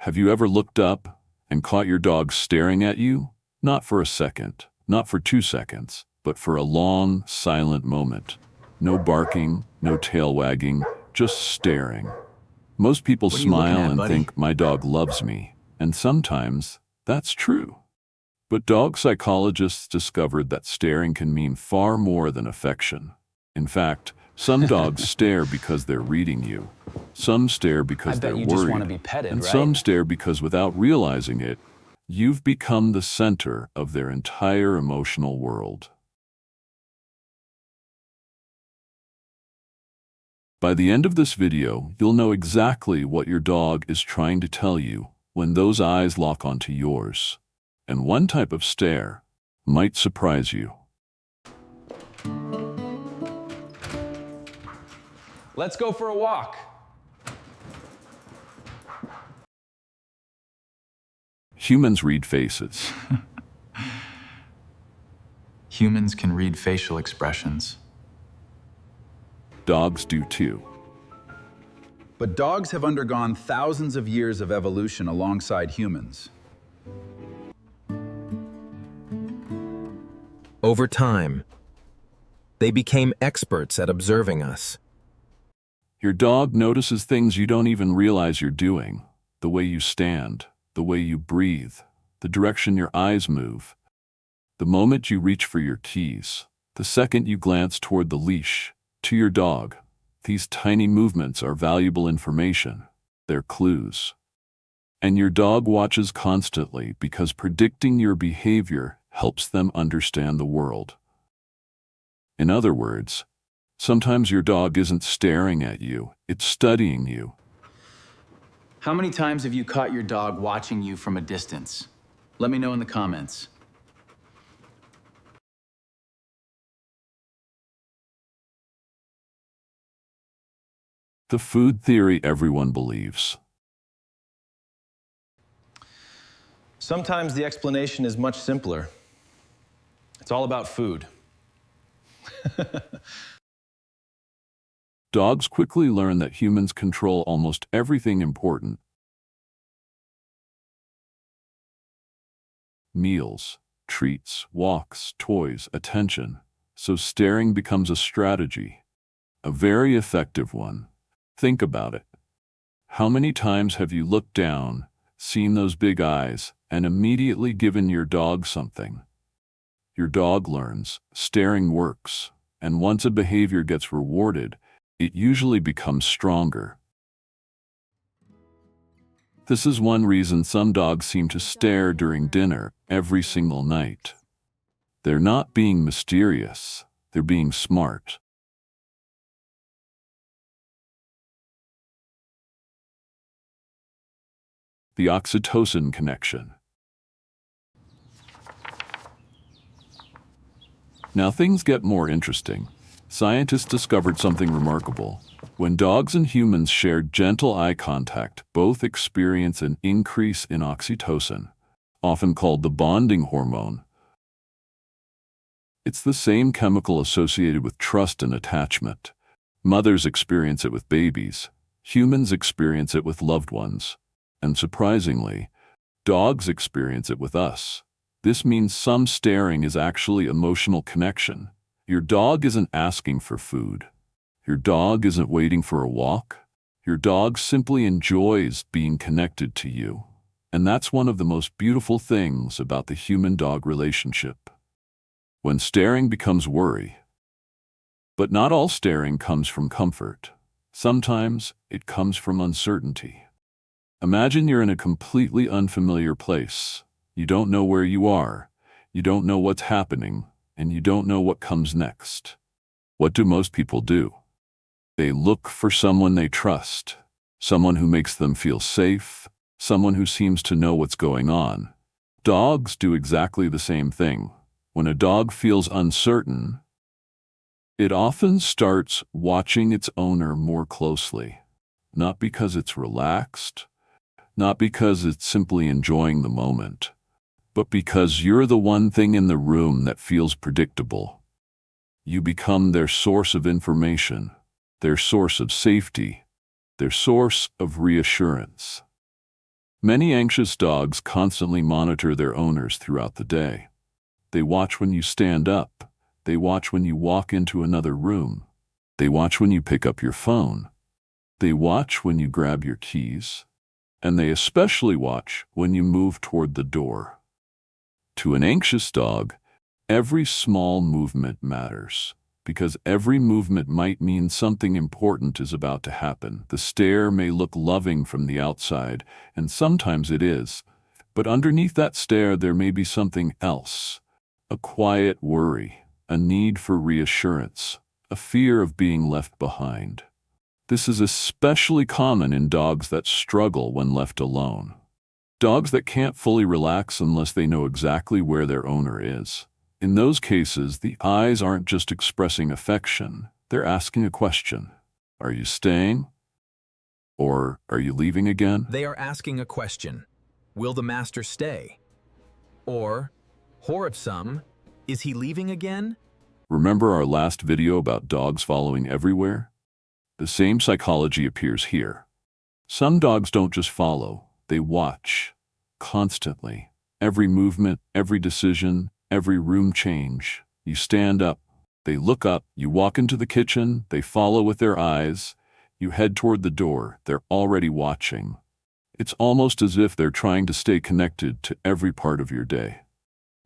Have you ever looked up and caught your dog staring at you? Not for a second, not for 2 seconds, but for a long, silent moment. No barking, no tail wagging, just staring. Most people What are you looking smile at, and buddy? think, my dog loves me, and sometimes that's true. But dog psychologists discovered that staring can mean far more than affection. In fact, some dogs stare because they're reading you. Some stare I because they're bet you just want to worried. be petted, And right? some stare because without realizing it, you've become the center of their entire emotional world. By the end of this video, you'll know exactly what your dog is trying to tell you when those eyes lock onto yours. And one type of stare might surprise you. Let's go for a walk. Humans read faces. Humans can read facial expressions. Dogs do too. But dogs have undergone thousands of years of evolution alongside humans. Over time, they became experts at observing us. Your dog notices things you don't even realize you're doing. The way you stand, the way you breathe, the direction your eyes move. The moment you reach for your keys, the second you glance toward the leash. To your dog, these tiny movements are valuable information. They're clues. And your dog watches constantly because predicting your behavior helps them understand the world. In other words, sometimes your dog isn't staring at you, it's studying you. How many times have you caught your dog watching you from a distance? Let me know in the comments. The food theory everyone believes. Sometimes the explanation is much simpler. It's all about food. Dogs quickly learn that humans control almost everything important. Meals, treats, walks, toys, attention. So staring becomes a strategy, a very effective one. Think about it. How many times have you looked down, seen those big eyes, and immediately given your dog something? Your dog learns, staring works, and once a behavior gets rewarded, it usually becomes stronger. This is one reason some dogs seem to stare during dinner every single night. They're not being mysterious, they're being smart. The oxytocin connection. Now things get more interesting. Scientists discovered something remarkable. When dogs and humans share gentle eye contact, both experience an increase in oxytocin, often called the bonding hormone. It's the same chemical associated with trust and attachment. Mothers experience it with babies. Humans experience it with loved ones. And surprisingly, dogs experience it with us. This means some staring is actually emotional connection. Your dog isn't asking for food. Your dog isn't waiting for a walk. Your dog simply enjoys being connected to you. And that's one of the most beautiful things about the human-dog relationship. When staring becomes worry. But not all staring comes from comfort. Sometimes it comes from uncertainty. Imagine you're in a completely unfamiliar place. You don't know where you are, you don't know what's happening, and you don't know what comes next. What do most people do? They look for someone they trust, someone who makes them feel safe, someone who seems to know what's going on. Dogs do exactly the same thing. When a dog feels uncertain, it often starts watching its owner more closely, not because it's relaxed, not because it's simply enjoying the moment, but because you're the one thing in the room that feels predictable. You become their source of information, their source of safety, their source of reassurance. Many anxious dogs constantly monitor their owners throughout the day. They watch when you stand up. They watch when you walk into another room. They watch when you pick up your phone. They watch when you grab your keys. And they especially watch when you move toward the door. To an anxious dog, every small movement matters, because every movement might mean something important is about to happen. The stare may look loving from the outside, and sometimes it is, but underneath that stare there may be something else. A quiet worry, a need for reassurance, a fear of being left behind. This is especially common in dogs that struggle when left alone. Dogs that can't fully relax unless they know exactly where their owner is. In those cases, the eyes aren't just expressing affection, they're asking a question. Are you staying? Or are you leaving again? They are asking a question. Will the master stay? Or, Horipsum, is he leaving again? Remember our last video about dogs following everywhere? The same psychology appears here. Some dogs don't just follow, they watch, constantly. Every movement, every decision, every room change. You stand up, they look up, you walk into the kitchen, they follow with their eyes, you head toward the door, they're already watching. It's almost as if they're trying to stay connected to every part of your day.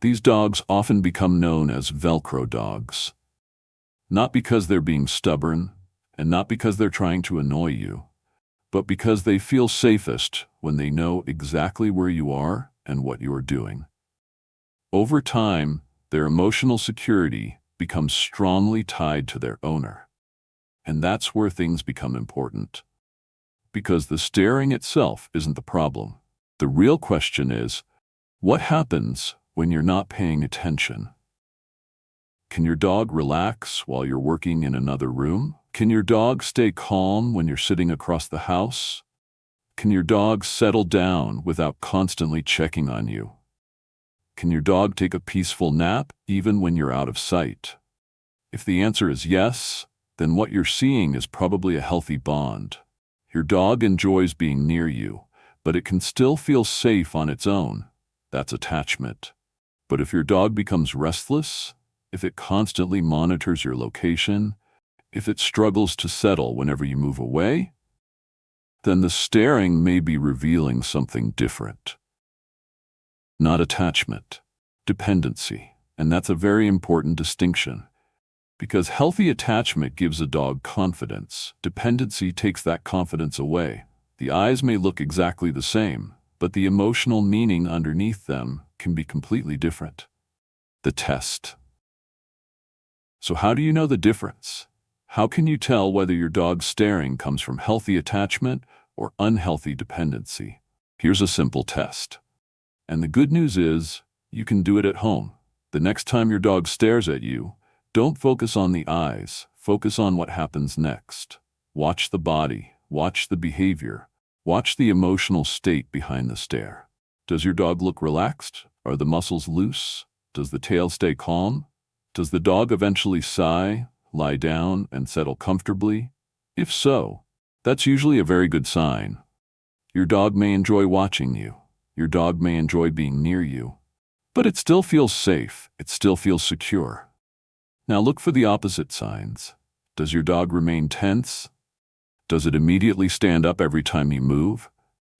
These dogs often become known as Velcro dogs. Not because they're being stubborn, and not because they're trying to annoy you, but because they feel safest when they know exactly where you are and what you are doing. Over time, their emotional security becomes strongly tied to their owner. And that's where things become important. Because the staring itself isn't the problem. The real question is, what happens when you're not paying attention? Can your dog relax while you're working in another room? Can your dog stay calm when you're sitting across the house? Can your dog settle down without constantly checking on you? Can your dog take a peaceful nap even when you're out of sight? If the answer is yes, then what you're seeing is probably a healthy bond. Your dog enjoys being near you, but it can still feel safe on its own. That's attachment. But if your dog becomes restless, if it constantly monitors your location, if it struggles to settle whenever you move away, then the staring may be revealing something different. Not attachment, dependency. And that's a very important distinction. Because healthy attachment gives a dog confidence. Dependency takes that confidence away. The eyes may look exactly the same, but the emotional meaning underneath them can be completely different. The test. So how do you know the difference? How can you tell whether your dog's staring comes from healthy attachment or unhealthy dependency? Here's a simple test. And the good news is, you can do it at home. The next time your dog stares at you, don't focus on the eyes, focus on what happens next. Watch the body, watch the behavior, watch the emotional state behind the stare. Does your dog look relaxed? Are the muscles loose? Does the tail stay calm? Does the dog eventually sigh, lie down, and settle comfortably? If so, that's usually a very good sign. Your dog may enjoy watching you. Your dog may enjoy being near you. But it still feels safe. It still feels secure. Now look for the opposite signs. Does your dog remain tense? Does it immediately stand up every time you move?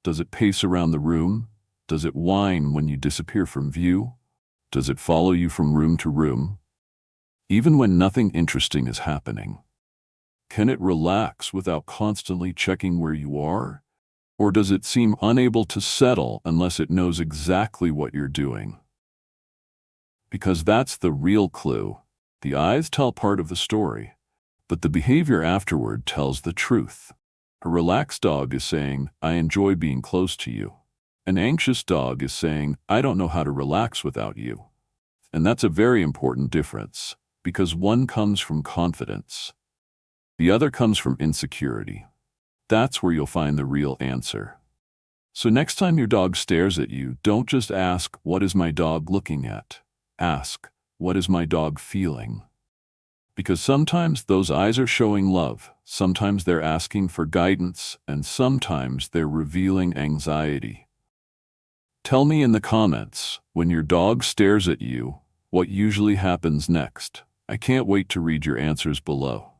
Does it pace around the room? Does it whine when you disappear from view? Does it follow you from room to room, even when nothing interesting is happening? Can it relax without constantly checking where you are? Or does it seem unable to settle unless it knows exactly what you're doing? Because that's the real clue. The eyes tell part of the story, but the behavior afterward tells the truth. A relaxed dog is saying, I enjoy being close to you. An anxious dog is saying, I don't know how to relax without you. And that's a very important difference, because one comes from confidence. The other comes from insecurity. That's where you'll find the real answer. So next time your dog stares at you, don't just ask, what is my dog looking at? Ask, what is my dog feeling? Because sometimes those eyes are showing love, sometimes they're asking for guidance, and sometimes they're revealing anxiety. Tell me in the comments, when your dog stares at you, what usually happens next. I can't wait to read your answers below.